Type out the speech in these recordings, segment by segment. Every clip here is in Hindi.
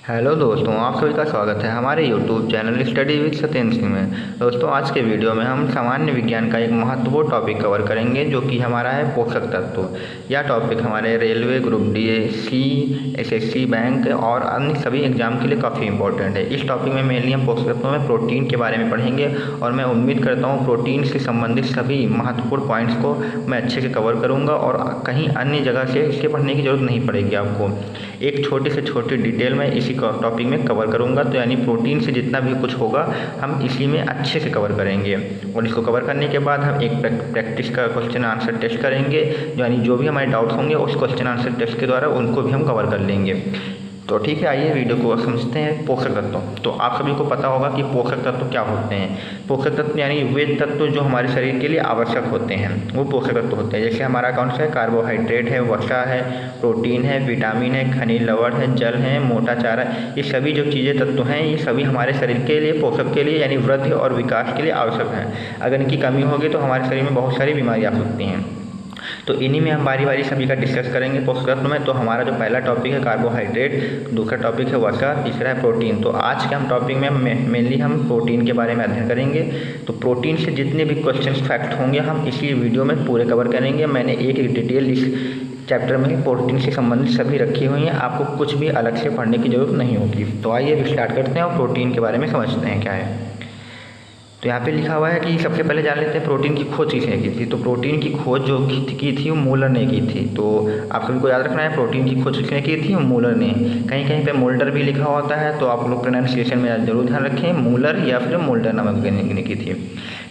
हेलो दोस्तों, आप सभी का स्वागत है हमारे YouTube channel study with Satyendra Singh में। दोस्तों, आज के वीडियो में हम सामान्य विज्ञान का एक महत्वपूर्ण टॉपिक कवर करेंगे जो कि हमारा है पोषक तत्व। यह टॉपिक हमारे railway, group D, SSC, bank और अन्य सभी एग्जाम के लिए काफ़ी इंपॉर्टेंट है। इस टॉपिक में मेनली हम पोषक तत्वों में प्रोटीन के बारे में पढ़ेंगे और मैं उम्मीद करता हूँ प्रोटीन से संबंधित सभी महत्वपूर्ण पॉइंट्स को मैं अच्छे से कवर करूँगा और कहीं अन्य जगह से इसके पढ़ने की ज़रूरत नहीं पड़ेगी आपको। एक छोटे से छोटे डिटेल में इसी टॉपिक में कवर करूंगा, तो यानी प्रोटीन से जितना भी कुछ होगा हम इसी में अच्छे से कवर करेंगे। और इसको कवर करने के बाद हम एक प्रैक्टिस का क्वेश्चन आंसर टेस्ट करेंगे, यानी जो भी हमारे डाउट्स होंगे उस क्वेश्चन आंसर टेस्ट के द्वारा उनको भी हम कवर कर लेंगे। तो ठीक है, आइए वीडियो को समझते हैं। पोषक तत्व, तो आप सभी को पता होगा कि पोषक तत्व क्या होते हैं। पोषक तत्व यानी वे तत्व जो हमारे शरीर के लिए आवश्यक होते हैं वो पोषक तत्व होते हैं। जैसे हमारा कौन सा है, कार्बोहाइड्रेट है, वसा है, प्रोटीन है, विटामिन है, खनिज लवण है, जल है, मोटा चारा, ये सभी जो चीज़ें तत्व हैं ये सभी हमारे शरीर के लिए, पोषक के लिए यानी वृद्धि और विकास के लिए आवश्यक हैं। अगर इनकी कमी होगी तो हमारे शरीर में बहुत सारी बीमारियाँ आ सकती हैं। तो इन्हीं में हम बारी बारी सभी का डिस्कस करेंगे पोषक तत्व में। तो हमारा जो पहला टॉपिक है कार्बोहाइड्रेट, दूसरा टॉपिक है वसा, तीसरा है प्रोटीन। तो आज के हम टॉपिक में मेनली हम प्रोटीन के बारे में अध्ययन करेंगे। तो प्रोटीन से जितने भी क्वेश्चन फैक्ट होंगे हम इसी वीडियो में पूरे कवर करेंगे। मैंने एक डिटेल इस चैप्टर में प्रोटीन से संबंधित सभी रखी हुई हैं, आपको कुछ भी अलग से पढ़ने की ज़रूरत नहीं होगी। तो आइए स्टार्ट करते हैं और प्रोटीन के बारे में समझते हैं क्या है। तो यहाँ पे लिखा हुआ है कि सबसे पहले जान लेते हैं प्रोटीन की खोज किसने की थी। तो प्रोटीन की खोज जो की थी वो मूलर ने की थी। तो आप सभी को याद रखना है प्रोटीन की खोज किसने की थी, मूलर ने। कहीं कहीं पे मोल्डर भी लिखा होता है, तो आप लोग प्रोनाउंसिएशन में जरूर ध्यान रखें, मूलर या फिर मोल्डर नामक ने की थी।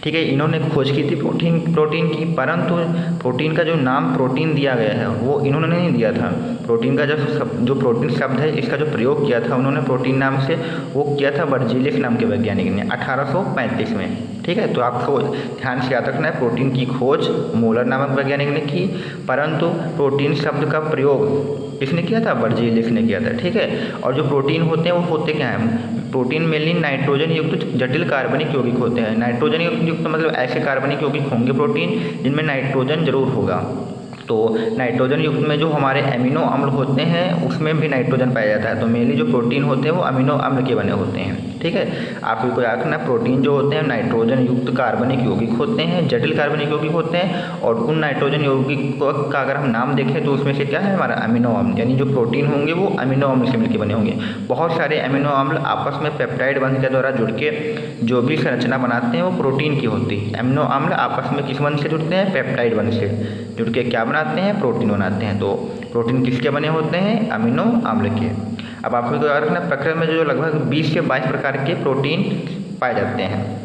ठीक है, इन्होंने खोज की थी प्रोटीन की, परंतु प्रोटीन का जो नाम प्रोटीन दिया गया है वो इन्होंने नहीं दिया था। प्रोटीन का जो प्रोटीन शब्द है इसका जो प्रयोग किया था उन्होंने प्रोटीन नाम से वो किया था बर्जीलियस नाम के वैज्ञानिक ने 1835 में। ठीक है, तो आपको ध्यान से याद रखना है प्रोटीन की खोज मूलर नामक वैज्ञानिक ने की, परंतु प्रोटीन शब्द का प्रयोग किसने किया था, बर्जीलियस ने किया था। ठीक है, और जो प्रोटीन होते हैं वो होते क्या हैं, प्रोटीन मेनली नाइट्रोजन युक्त जटिल कार्बनिक यौगिक होते हैं। नाइट्रोजन युक्त मतलब ऐसे कार्बनिक यौगिक होंगे प्रोटीन जिनमें नाइट्रोजन जरूर होगा। तो नाइट्रोजन युक्त में जो हमारे एमिनो अम्ल होते हैं उसमें भी नाइट्रोजन पाया जाता है। तो मेनली जो प्रोटीन होते हैं वो अमीनो अम्ल के बने होते हैं। ठीक है, आप को याद रखना प्रोटीन जो होते हैं नाइट्रोजन युक्त कार्बनिक यौगिक होते हैं, जटिल कार्बनिक यौगिक होते हैं। और उन नाइट्रोजन यौगिक का अगर हम नाम देखें तो उसमें से क्या है हमारा अमीनो अम्ल, यानी जो प्रोटीन होंगे वो अमीनो अम्ल से मिलकर बने होंगे। बहुत सारे अमीनो अम्ल आपस में पेप्टाइड बंध के द्वारा जुड़ के जो भी संरचना बनाते हैं वो प्रोटीन की होती है। अमीनो अम्ल आपस में किस बंध से जुड़ते हैं, पेप्टाइड बंध से जुड़ के क्या बनाते हैं, प्रोटीन बनाते हैं। तो प्रोटीन किसके बने होते हैं, अमीनो अम्ल के। अब आपको याद रखना प्रकृति में जो लगभग 20 से 22 प्रकार के प्रोटीन पाए जाते हैं।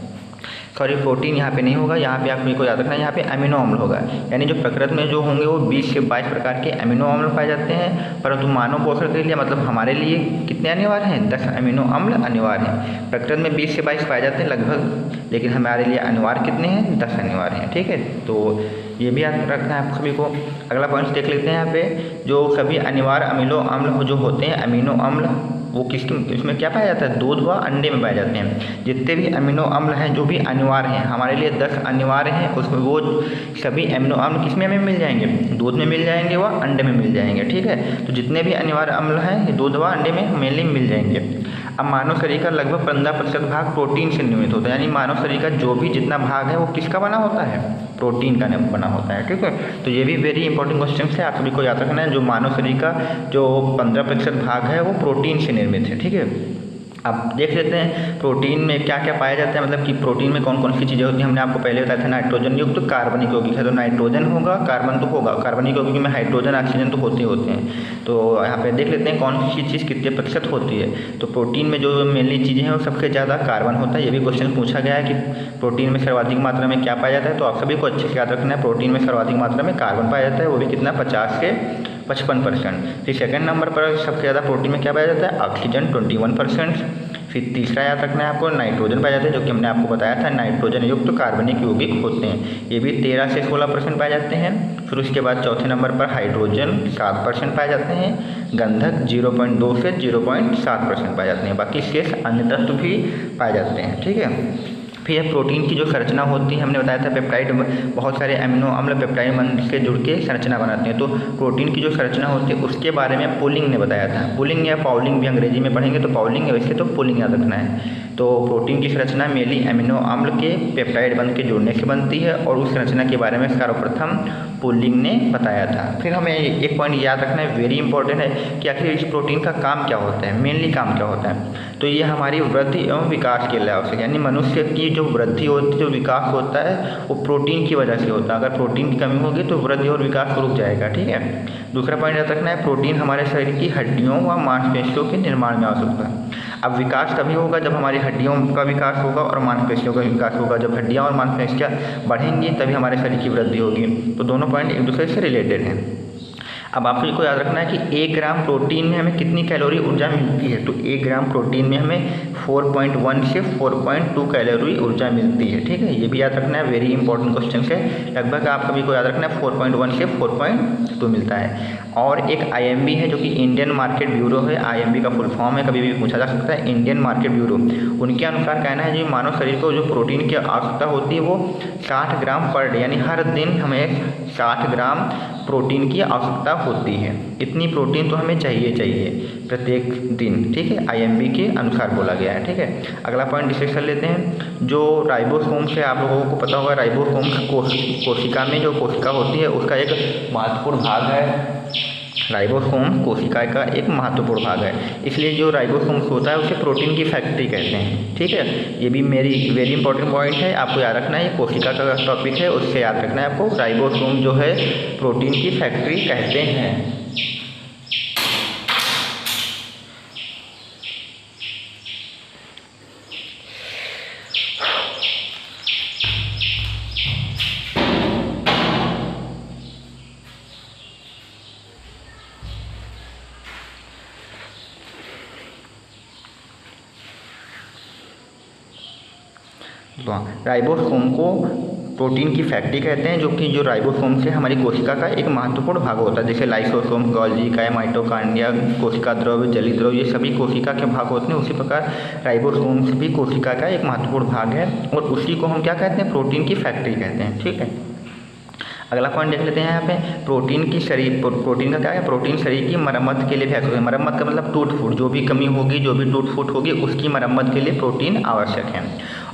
सॉरी, प्रोटीन यहाँ पे नहीं होगा, यहाँ पे आप मेरे को याद रखना है यहाँ पे अमीनो अम्ल होगा। यानी जो प्रकृति में जो होंगे वो 20 से 22 प्रकार के अमीनो अम्ल पाए जाते हैं, परंतु मानव पोषण के लिए मतलब हमारे लिए कितने अनिवार्य हैं, 10 अमीनो अम्ल अनिवार्य हैं। प्रकृति में 20 से 22 पाए जाते हैं लगभग, लेकिन हमारे लिए अनिवार्य कितने हैं, 10 अनिवार्य हैं। ठीक है, तो ये भी याद रखना है आप सभी को। अगला पॉइंट देख लेते हैं यहाँ पे, जो सभी अनिवार्य अमीनो अम्ल जो होते हैं अमीनो अम्ल वो इसमें क्या पाया जाता है, दूध व अंडे में पाए जाते हैं। जितने भी अमीनो अम्ल हैं जो भी अनिवार्य हैं हमारे लिए 10 अनिवार्य हैं, उसमें वो सभी अमीनो अम्ल किसमें हमें मिल जाएंगे, दूध में मिल जाएंगे व अंडे में मिल जाएंगे। ठीक है, तो जितने भी अनिवार्य अम्ल हैं ये दूध व अंडे में मेनली मिल जाएंगे। अब मानव शरीर का लगभग 15% भाग प्रोटीन से निर्मित होता है, यानी मानव शरीर का जो भी जितना भाग है वो किसका बना होता है, प्रोटीन का बना होता है। ठीक है, तो ये भी वेरी इंपॉर्टेंट क्वेश्चन है, आप सभी को याद रखना है। जो मानव शरीर का जो 15% भाग है वो प्रोटीन से निर्मित है। ठीक है, अब देख लेते हैं प्रोटीन में क्या क्या पाया जाता है, मतलब कि प्रोटीन में कौन कौन सी चीज़ें होती हैं। हमने आपको पहले बताया था नाइट्रोजन युक्त कार्बनिक यौगिक है, तो नाइट्रोजन होगा, कार्बन तो होगा, कार्बनिक यौगिक में हाइड्रोजन ऑक्सीजन तो होते हैं। तो यहाँ पे देख लेते हैं कौन सी चीज़ कितने प्रतिशत होती है। तो प्रोटीन में जो मेनली चीज़ें हैं वो सबसे ज़्यादा कार्बन होता है। ये भी क्वेश्चन पूछा गया है कि प्रोटीन में सर्वाधिक मात्रा में क्या पाया जाता है, तो आप सभी को अच्छे से याद रखना है प्रोटीन में सर्वाधिक मात्रा में कार्बन पाया जाता है, वो भी कितना 50 से 55%। फिर सेकंड नंबर पर सबसे ज़्यादा प्रोटीन में क्या पाया जाता है, ऑक्सीजन 21%। फिर तीसरा याद रखना है आपको नाइट्रोजन पाया जाता है, जो कि हमने आपको बताया था नाइट्रोजन युक्त कार्बनिक यौगिक होते हैं, ये भी 13 से 16% पाए जाते हैं। फिर उसके बाद चौथे नंबर पर हाइड्रोजन 7% पाए जाते हैं, गंधक 0.2 से 0.7% पाए जाते हैं, बाकी शेष अन्य तत्व भी पाए जाते हैं। ठीक है, फिर प्रोटीन की जो संरचना होती है, हमने बताया था पेप्टाइड, बहुत सारे अमीनो अम्ल पेप्टाइड बंध से जुड़ के संरचना बनाते हैं। तो प्रोटीन की जो संरचना होती है उसके बारे में पुलिंग ने बताया था। पुलिंग या पाउलिंग भी अंग्रेजी में पढ़ेंगे तो पाउलिंग है, वैसे तो पुलिंग याद रखना है। तो प्रोटीन की संरचना मेनली अमीनो अम्ल के पेप्टाइड बंध के जुड़ने से बनती है और उस संरचना के बारे में सर्वप्रथम पुलिंग ने बताया था। फिर हमें एक पॉइंट याद रखना है, वेरी इंपॉर्टेंट है, कि आखिर इस प्रोटीन का काम क्या होता है, मेनली काम क्या होता है। तो ये हमारी वृद्धि एवं विकास के लिए आवश्यक है, यानी मनुष्य की जो वृद्धि होती है, जो विकास होता है, वो प्रोटीन की वजह से होता है। अगर प्रोटीन की कमी होगी तो वृद्धि और विकास रुक जाएगा। ठीक है। दूसरा पॉइंट याद रखना है, प्रोटीन हमारे शरीर की हड्डियों व मांसपेशियों के निर्माण में आवश्यक होता है। अब विकास तभी होगा जब हमारी हड्डियों का विकास होगा और मांसपेशियों का विकास होगा। जब हड्डियाँ और मांसपेशियाँ बढ़ेंगी तभी हमारे शरीर की वृद्धि होगी। तो दोनों पॉइंट एक दूसरे से रिलेटेड हैं। अब आप सभी को याद रखना है कि 1 ग्राम प्रोटीन में हमें कितनी कैलोरी ऊर्जा मिलती है। तो 1 ग्राम प्रोटीन में हमें 4.1 से 4.2 कैलोरी ऊर्जा मिलती है। ठीक है, ये भी याद रखना है, वेरी इंपॉर्टेंट क्वेश्चन है। लगभग आप सभी को याद रखना है 4.1 से 4.2 मिलता है। और एक IMB है जो कि इंडियन मार्केट ब्यूरो है। IMB का फुल फॉर्म है, कभी भी पूछा जा सकता है, इंडियन मार्केट ब्यूरो। उनके अनुसार कहना है जो मानव शरीर को जो प्रोटीन की आवश्यकता होती है वो 60 ग्राम पर डे, यानी हर दिन हमें 60 ग्राम प्रोटीन की आवश्यकता होती है। इतनी प्रोटीन तो हमें चाहिए प्रत्येक दिन। ठीक है, IMB के अनुसार बोला गया है। ठीक है, अगला पॉइंट डिस्कस कर लेते हैं। जो राइबोसोम से आप लोगों को पता होगा, राइबोसोम कोशिका में जो कोशिका होती है उसका एक महत्वपूर्ण भाग है। राइबोसोम कोशिका का एक महत्वपूर्ण भाग है, इसलिए जो राइबोसोम होता है उसे प्रोटीन की फैक्ट्री कहते हैं। ठीक है, ये भी मेरी वेरी इंपॉर्टेंट पॉइंट है, आपको याद रखना है। ये कोशिका का टॉपिक है, उससे याद रखना है आपको। राइबोसोम जो है प्रोटीन की फैक्ट्री कहते हैं। राइबोसोम को प्रोटीन की फैक्ट्री कहते हैं, जो कि जो राइबोसोम से हमारी कोशिका का एक महत्वपूर्ण भाग होता है। जैसे लाइसोसोम, गोल्गी का, माइटोकॉन्ड्रिया, कोशिका द्रव्य, जली द्रव्य, ये सभी कोशिका के भाग होते हैं। उसी प्रकार राइबोसोम भी कोशिका का एक महत्वपूर्ण भाग है और उसी को हम क्या कहते हैं, प्रोटीन की फैक्ट्री कहते हैं। ठीक है, अगला पॉइंट देख लेते हैं यहाँ पे। प्रोटीन का क्या है, प्रोटीन शरीर की मरम्मत के लिए भी आवश्यक है। मरम्मत का मतलब टूट फूट, जो भी कमी होगी, जो भी टूट फूट होगी, उसकी मरम्मत के लिए प्रोटीन आवश्यक है।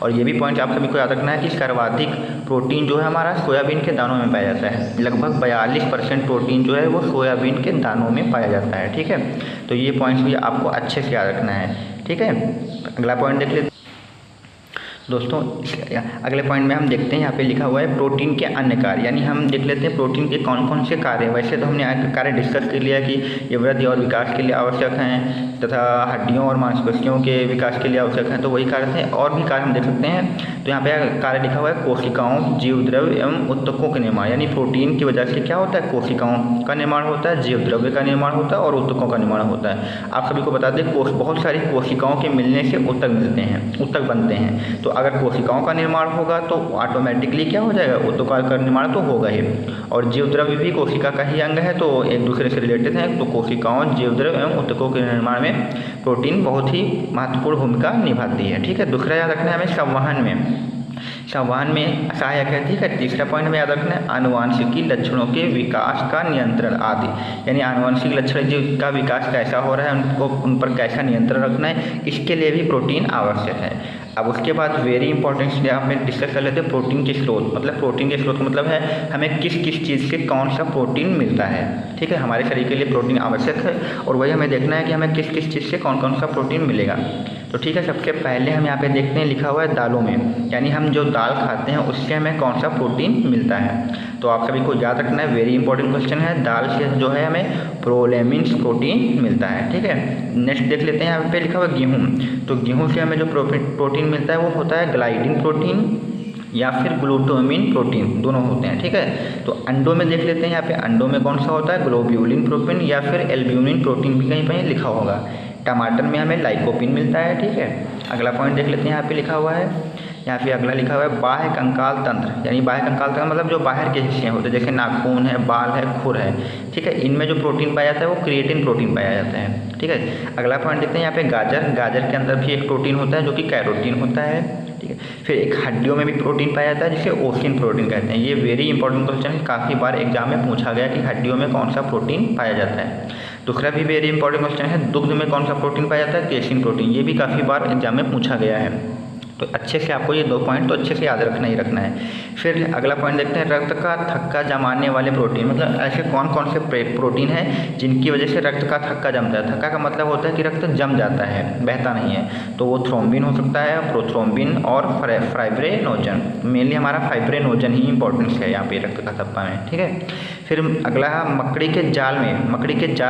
और ये भी पॉइंट आप सभी को याद रखना है कि सर्वाधिक प्रोटीन जो है हमारा सोयाबीन के दानों में पाया जाता है। लगभग 42% प्रोटीन जो है वो सोयाबीन के दानों में पाया जाता है। ठीक है, तो ये पॉइंट्स भी आपको अच्छे से याद रखना है। ठीक है, अगला पॉइंट देख लेते हैं दोस्तों। अगले पॉइंट में हम देखते हैं, यहाँ पे लिखा हुआ है प्रोटीन के अन्य कार्य, यानी हम देख लेते हैं प्रोटीन के कौन कौन से कार्य। वैसे तो हमने कार्य डिस्कस कर लिया कि ये वृद्धि और विकास के लिए आवश्यक हैं तथा हड्डियों और मांसपेशियों के विकास के लिए आवश्यक हैं, तो वही कार्य थे। और भी कार्य हम देख सकते हैं। तो यहाँ पे कार्य लिखा हुआ है कोशिकाओं, जीव द्रव्य एवं ऊतकों के निर्माण, यानी प्रोटीन की वजह से क्या होता है, कोशिकाओं का निर्माण होता है, जीव द्रव्य का निर्माण होता है और ऊतकों का निर्माण होता है। आप सभी को बता दें बहुत सारी कोशिकाओं के मिलने से ऊतक मिलते हैं, ऊतक बनते हैं। तो अगर कोशिकाओं का निर्माण होगा तो ऑटोमेटिकली क्या हो जाएगा, ऊतकों का निर्माण तो होगा ही। और जीव द्रव्य भी कोशिका का ही अंग है, तो एक दूसरे से रिलेटेड है। तो कोशिकाओं, जीव द्रव्य एवं ऊतकों के निर्माण में प्रोटीन बहुत ही महत्वपूर्ण भूमिका निभाती है। ठीक है, दूसरा याद रखना है हमें संवहन में सहायक है। ठीक है, तीसरा पॉइंट में याद रखना है आनुवांशिकी लक्षणों के विकास का नियंत्रण आदि, यानी आनुवांशिक लक्षण का विकास कैसा हो रहा है, उन पर कैसा नियंत्रण रखना है, इसके लिए भी प्रोटीन आवश्यक है। अब उसके बाद वेरी इंपॉर्टेंट यहाँ पे डिस्कस कर लेते हैं प्रोटीन के स्रोत। मतलब प्रोटीन के स्रोत मतलब है हमें किस किस चीज़ से कौन सा प्रोटीन मिलता है। ठीक है, हमारे शरीर के लिए प्रोटीन आवश्यक है और वही हमें देखना है कि हमें किस किस चीज़ से कौन कौन सा प्रोटीन मिलेगा। तो ठीक है, सबसे पहले हम यहाँ पे देखते हैं, लिखा हुआ है दालों में, यानी हम जो दाल खाते हैं उससे हमें कौन सा प्रोटीन मिलता है। तो आप सभी को याद रखना है, वेरी इंपॉर्टेंट क्वेश्चन है। दाल से जो है हमें प्रोलेमिन्स प्रोटीन मिलता है। ठीक है, नेक्स्ट देख लेते हैं, यहाँ पे लिखा हुआ गेहूँ। तो गेहूँ से हमें जो प्रोटीन मिलता है वो होता है ग्लाइडिन प्रोटीन या फिर ग्लूटामिन प्रोटीन, दोनों होते हैं। ठीक है, तो अंडों में देख लेते हैं, यहाँ पे अंडों में कौन सा होता है, ग्लोब्यूलिन प्रोटीन या फिर एल्ब्यूमिन प्रोटीन भी कहीं पर लिखा होगा। टमाटर में हमें लाइकोपिन मिलता है। ठीक है, अगला पॉइंट देख लेते हैं, यहाँ पे लिखा हुआ है, यहाँ पे अगला लिखा हुआ है बाह्य कंकाल तंत्र, यानी बाह्य कंकाल तंत्र मतलब जो बाहर के हिस्से होते हैं, जैसे नाखून है, बाल है, खुर है। ठीक है, इनमें जो प्रोटीन पाया जाता है वो क्रिएटिन प्रोटीन पाया जाता है। ठीक है, अगला पॉइंट देखते हैं, यहाँ पे गाजर के अंदर भी एक प्रोटीन होता है जो कि कैरोटीन होता है। ठीक है, फिर एक हड्डियों में भी प्रोटीन पाया जाता है जिसे ओसिन प्रोटीन कहते हैं। ये वेरी इंपॉर्टेंट क्वेश्चन है, काफ़ी बार एग्जाम में पूछा गया कि हड्डियों में कौन सा प्रोटीन पाया जाता है। दूसरा भी वेरी इंपॉर्टेंट क्वेश्चन है, दुग्ध में कौन सा प्रोटीन पाया जाता है, केसिन प्रोटीन। ये भी काफ़ी बार एग्जाम में पूछा गया है। तो अच्छे से आपको ये 2 पॉइंट तो अच्छे से याद रखना ही रखना है। फिर अगला पॉइंट देखते हैं, रक्त का थक्का जमाने वाले प्रोटीन। मतलब ऐसे कौन कौन से प्रोटीन हैं जिनकी वजह से रक्त का थक्का जमता है। थक्का का मतलब होता है कि रक्त जम जाता है, बहता नहीं है। तो वो थ्रोम्बिन हो सकता है, प्रोथ्रोम्बिन और फाइब्रिनोजन। मेनली हमारा फाइब्रिनोजन ही इंपॉर्टेंस है यहाँ पे रक्त का थप्पा में, ठीक है। फिर अगला मकड़ी के जाल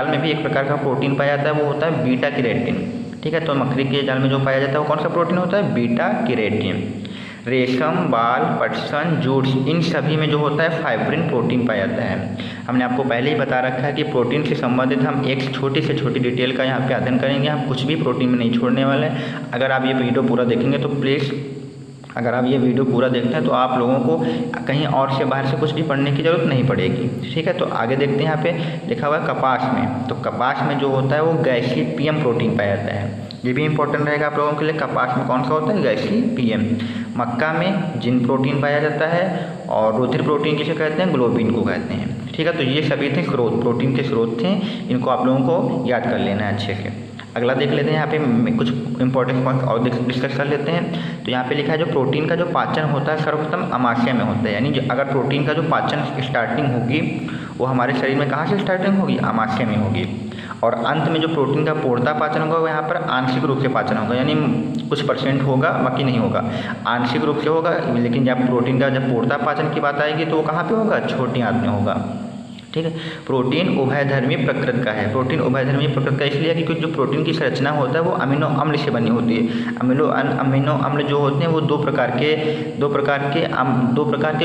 में भी एक प्रकार का प्रोटीन पाया जाता है, वो होता है बीटा कैरोटीन, ठीक है। तो मकड़ी के जाल में जो पाया जाता है वो कौन सा प्रोटीन होता है, बीटा कैरोटीन। रेशम, बाल, पटसन, जूट, इन सभी में जो होता है फाइब्रिन प्रोटीन पाया जाता है। हमने आपको पहले ही बता रखा है कि प्रोटीन से संबंधित हम एक छोटी से छोटी डिटेल का यहाँ पे अध्ययन करेंगे। हम कुछ भी प्रोटीन में नहीं छोड़ने वाले हैं। अगर आप ये वीडियो पूरा देखेंगे तो प्लीज़, अगर आप ये वीडियो पूरा देखते हैं तो आप लोगों को कहीं और से बाहर से कुछ भी पढ़ने की ज़रूरत नहीं पड़ेगी, ठीक है। तो आगे देखते हैं, यहाँ पे लिखा हुआ है कपास में। तो कपास में जो होता है वो गैसीपियम प्रोटीन पाया जाता है। ये भी इंपॉर्टेंट रहेगा आप लोगों के लिए। कपास में कौन सा होता है, गैसीपियम। मक्का में जिन प्रोटीन पाया जाता है, और रुधिर प्रोटीन किसे कहते हैं, ग्लोबिन को कहते हैं, ठीक है। तो ये सभी थे स्रोत, प्रोटीन के स्रोत थे। इनको आप लोगों को याद कर लेना है अच्छे से। अगला देख लेते हैं, यहाँ पे कुछ इंपॉर्टेंट पॉइंट और डिस्कस कर लेते हैं। तो यहाँ पे लिखा है जो प्रोटीन का जो पाचन होता है सर्वप्रथम अमाशय में होता है। यानी अगर प्रोटीन का जो पाचन स्टार्टिंग होगी वो हमारे शरीर में कहाँ से स्टार्टिंग होगी, अमाशय में होगी। और अंत में जो प्रोटीन का पूर्णतः पाचन होगा वो यहाँ पर आंशिक रूप से पाचन होगा, यानी कुछ % होगा, बाकी नहीं होगा, आंशिक रूप से होगा। लेकिन जब प्रोटीन का जब पूर्णतः पाचन की बात आएगी तो वो कहाँ पे होगा, छोटी आंत में होगा, ठीक है। प्रोटीन उभयधर्मी प्रकृति का है। प्रोटीन उभयधर्मी प्रकृति का इसलिए कि जो प्रोटीन की संरचना होता है वो अमीनो अम्ल से बनी होती है। अमीनो अम्ल जो होते हैं वो दो प्रकार के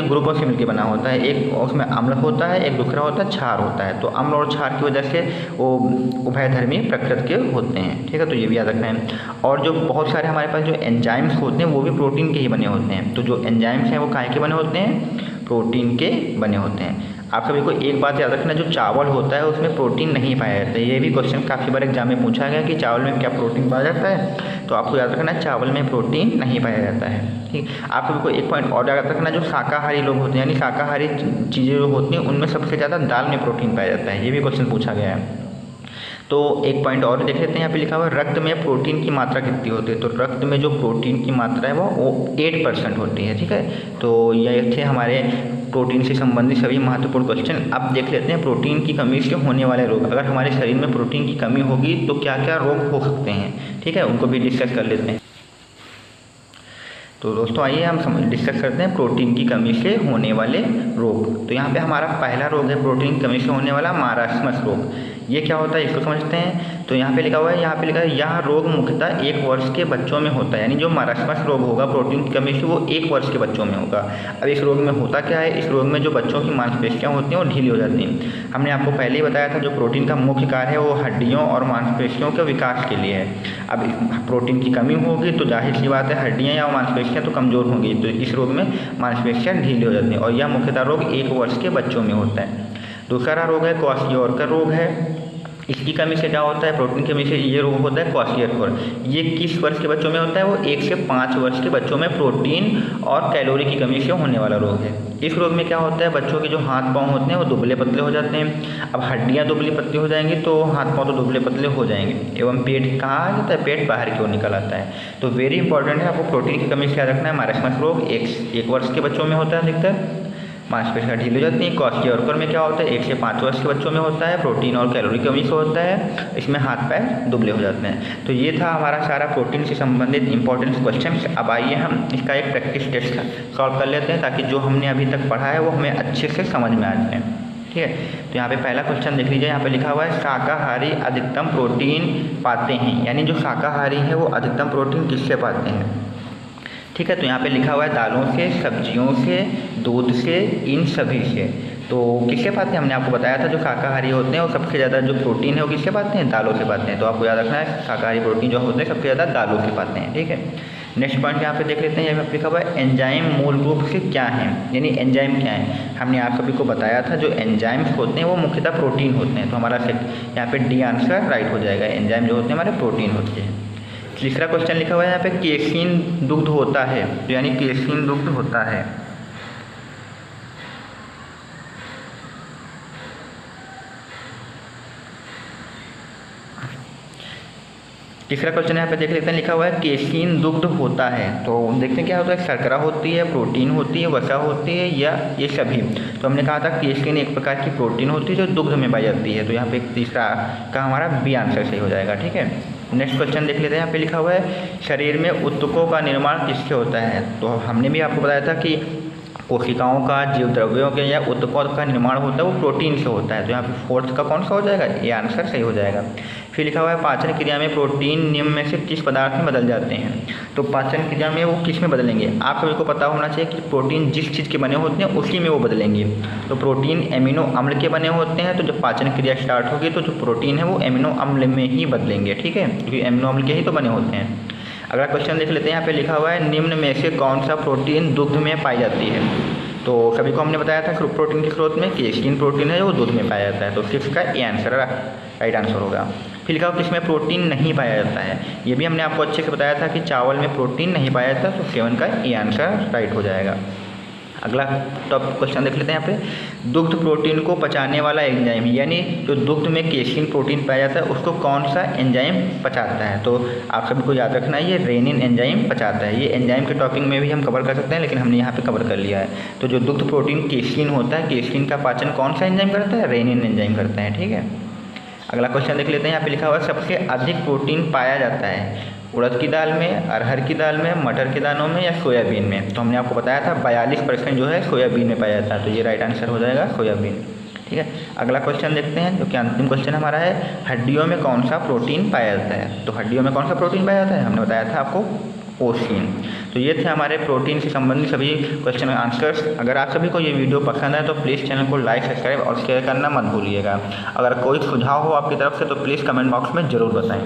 ग्रुपों से मिलकर बना होता है। एक उसमें अम्ल होता है, एक दूसरा होता है क्षार होता है। तो अम्ल और क्षार की वजह से वो उभयधर्मी प्रकृति के होते हैं, ठीक है। तो ये भी याद रखना है। और जो बहुत सारे हमारे पास जो एंजाइम्स होते हैं वो भी प्रोटीन के ही बने होते हैं। तो जो एंजाइम्स हैं वो काहे के बने होते हैं, प्रोटीन के बने होते हैं। आप सभी को एक बात याद रखना, जो चावल होता है उसमें प्रोटीन नहीं पाया जाता है। ये भी क्वेश्चन काफ़ी बार एग्जाम में पूछा गया कि चावल में क्या प्रोटीन पाया जाता है। तो आपको याद रखना है चावल में प्रोटीन नहीं पाया जाता है, ठीक। आप सभी को एक पॉइंट और याद रखना, जो शाकाहारी लोग होते हैं यानी शाकाहारी चीज़ें जो होती हैं उनमें सबसे ज़्यादा दाल में प्रोटीन पाया जाता है। ये भी क्वेश्चन पूछा गया है। तो एक पॉइंट और देख लेते हैं, यहाँ पे लिखा हुआ है रक्त में प्रोटीन की मात्रा कितनी होती है। तो रक्त में जो प्रोटीन की मात्रा है वो 8% होती है, ठीक है। तो ये थे हमारे प्रोटीन से संबंधित सभी महत्वपूर्ण क्वेश्चन। अब देख लेते हैं प्रोटीन की कमी से होने वाले रोग। अगर हमारे शरीर में प्रोटीन की कमी होगी तो क्या क्या रोग हो सकते हैं, ठीक है, उनको भी डिस्कस कर लेते हैं। तो दोस्तों आइए हम डिस्कस करते हैं प्रोटीन की कमी से होने वाले रोग। तो यहाँ पे हमारा पहला रोग है प्रोटीन की कमी से होने वाला मारास्मस रोग। ये क्या होता है इसको समझते हैं। तो यहाँ पे लिखा हुआ है, यह रोग मुख्यतः 1 वर्ष के बच्चों में होता है। यानी जो मारास्मस रोग होगा प्रोटीन की कमी से वो 1 वर्ष के बच्चों में होगा। अब इस रोग में होता क्या है, इस रोग में जो बच्चों की मांसपेशियाँ होती हैं वो ढीली हो जाती हैं। हमने आपको पहले ही बताया था जो प्रोटीन का मुख्य कार्य है वो हड्डियों और मांसपेशियों के विकास के लिए है। अब प्रोटीन की कमी होगी तो जाहिर सी बात है हड्डियाँ या मांसपेशियाँ तो कमज़ोर होंगी। तो इस रोग में मांसपेशियाँ ढीली हो जाती हैं और यह मुख्यतः रोग 1 वर्ष के बच्चों में होता है। दूसरा रोग है क्वाशियोरकर रोग है। इसकी कमी से क्या होता है, प्रोटीन की कमी से ये रोग होता है क्वाशियोरकर। ये किस वर्ष के बच्चों में होता है, वो 1 से 5 वर्ष के बच्चों में प्रोटीन और कैलोरी की कमी से होने वाला रोग है। इस रोग में क्या होता है, बच्चों के जो हाथ पाँव होते हैं वो दुबले पतले हो जाते हैं। अब हड्डियाँ दुबली पतली हो जाएंगी तो हाथ पाँव तो दुबले पतले हो जाएंगे। एवं पेट कहाँ आ जाता है, पेट बाहर की ओर निकल आता है। तो वेरी इंपॉर्टेंट है, आपको प्रोटीन की कमी से याद रखना है। मारास्मस रोग 1 वर्ष के बच्चों में होता है अधिकतर, मांसपेशियाँ ढीली हो जाती हैं। क्वाशियोरकर में क्या होता है, 1 से 5 वर्ष के बच्चों में होता है, प्रोटीन और कैलोरी की कमी से होता है, इसमें हाथ पैर दुबले हो जाते हैं। तो ये था हमारा सारा प्रोटीन से संबंधित इंपॉर्टेंट क्वेश्चन। अब आइए हम इसका एक प्रैक्टिस टेस्ट सॉल्व कर लेते हैं ताकि जो हमने अभी तक पढ़ा है वो हमें अच्छे से समझ में आ जाए, ठीक है। तो यहाँ पे पहला क्वेश्चन देख लीजिए, यहाँ पे लिखा हुआ है शाकाहारी अधिकतम प्रोटीन पाते हैं। यानी जो शाकाहारी है वो अधिकतम प्रोटीन किससे पाते हैं, ठीक है। तो यहाँ पे लिखा हुआ है दालों से, सब्जियों से, दूध से, इन सभी से। तो किससे पाते हैं, हमने आपको बताया था जो शाकाहारी होते हैं वो सबसे ज़्यादा जो प्रोटीन है वो किससे पाते हैं, दालों से पाते हैं। तो आपको याद रखना है शाकाहारी प्रोटीन जो होते हैं सबसे ज़्यादा दालों से पाते हैं, ठीक है। नेक्स्ट पॉइंट यहाँ पे देख लेते हैं, यहाँ पे लिखा हुआ है एंजाइम मूल रूप से क्या है, यानी एंजाइम क्या है। हमने आप सभी को बताया था जो एंजाइम्स होते हैं वो मुख्यतः प्रोटीन होते हैं। तो हमारा यहाँ पे डी आंसर राइट हो जाएगा। एंजाइम जो होते हैं हमारे प्रोटीन होते हैं। तीसरा क्वेश्चन लिखा हुआ है यहाँ पे केसीन दुग्ध होता है, तो यानी केसीन दुग्ध होता है। तीसरा क्वेश्चन यहाँ पे देख लेते हैं, लिखा हुआ है केसीन दुग्ध होता है। तो देखते हैं क्या होता है, शर्करा होती है, प्रोटीन होती है, वसा होती है, या ये सभी। तो हमने कहा था केसीन एक प्रकार की प्रोटीन होती है जो दुग्ध में पाई जाती है। तो यहाँ पे तीसरा का हमारा बी आंसर सही हो जाएगा। ठीक है, नेक्स्ट क्वेश्चन देख लेते हैं। यहाँ पे लिखा हुआ है शरीर में ऊतकों का निर्माण किससे होता है। तो हमने भी आपको बताया था कि कोशिकाओं का, जीव द्रव्यों के या ऊतकों का निर्माण होता है वो प्रोटीन से होता है। तो यहाँ पे फोर्थ का कौन सा हो जाएगा, ये आंसर सही हो जाएगा। फिर लिखा हुआ है पाचन क्रिया में प्रोटीन निम्न में से किस पदार्थ में बदल जाते हैं। तो पाचन क्रिया में वो किस में बदलेंगे, आप सभी को पता होना चाहिए कि प्रोटीन जिस चीज़ के बने होते हैं उसी में वो बदलेंगे। तो प्रोटीन एमिनो अम्ल के बने होते हैं, तो जब पाचन क्रिया स्टार्ट होगी तो जो प्रोटीन है वो एमिनो अम्ल में ही बदलेंगे। ठीक है, क्योंकि एमिनो अम्ल के ही तो बने होते हैं। अगला क्वेश्चन देख लेते हैं। यहाँ पे लिखा हुआ है निम्न में से कौन सा प्रोटीन दुग्ध में पाई जाती है। तो सभी को हमने बताया था प्रोटीन के स्रोत में केसीन प्रोटीन है वो दूध में पाया जाता है। तो 6 का ए आंसर राइट आंसर होगा। फिर लिखा हुआ किसमें प्रोटीन नहीं पाया जाता है, ये भी हमने आपको अच्छे से बताया था कि चावल में प्रोटीन नहीं पाया जाता। तो 7 का ए आंसर राइट हो जाएगा। अगला टॉप क्वेश्चन देख लेते हैं। यहाँ पे दुग्ध प्रोटीन को पचाने वाला एंजाइम, यानी जो दुग्ध में केसीन प्रोटीन पाया जाता है उसको कौन सा एंजाइम पचाता है। तो आप सभी को याद रखना है ये रेनिन एंजाइम पचाता है। ये एंजाइम के टॉपिक में भी हम कवर कर सकते हैं, लेकिन हमने यहाँ पे कवर कर लिया है। तो जो दुग्ध प्रोटीन केसीन होता है, केसीन का पाचन कौन सा एंजाइम करता है, रेनिन एंजाइम करता है। ठीक है, अगला क्वेश्चन देख लेते हैं। यहाँ पे लिखा हुआ है सबसे अधिक प्रोटीन पाया जाता है उड़द की दाल में, अरहर की दाल में, मटर के दानों में, या सोयाबीन में। तो हमने आपको बताया था 42% जो है सोयाबीन में पाया जाता है। तो ये राइट आंसर हो जाएगा सोयाबीन। ठीक है, अगला क्वेश्चन देखते हैं जो कि अंतिम क्वेश्चन हमारा है हड्डियों में कौन सा प्रोटीन पाया जाता है। तो हड्डियों में कौन सा प्रोटीन पाया जाता है, हमने बताया था आपको ओसिन। तो ये थे हमारे प्रोटीन से संबंधित सभी क्वेश्चन आंसर्स। अगर आप सभी को ये वीडियो पसंद है तो प्लीज़ चैनल को लाइक, सब्सक्राइब और शेयर करना मत भूलिएगा। अगर कोई सुझाव हो आपकी तरफ से तो प्लीज़ कमेंट बॉक्स में ज़रूर बताएं।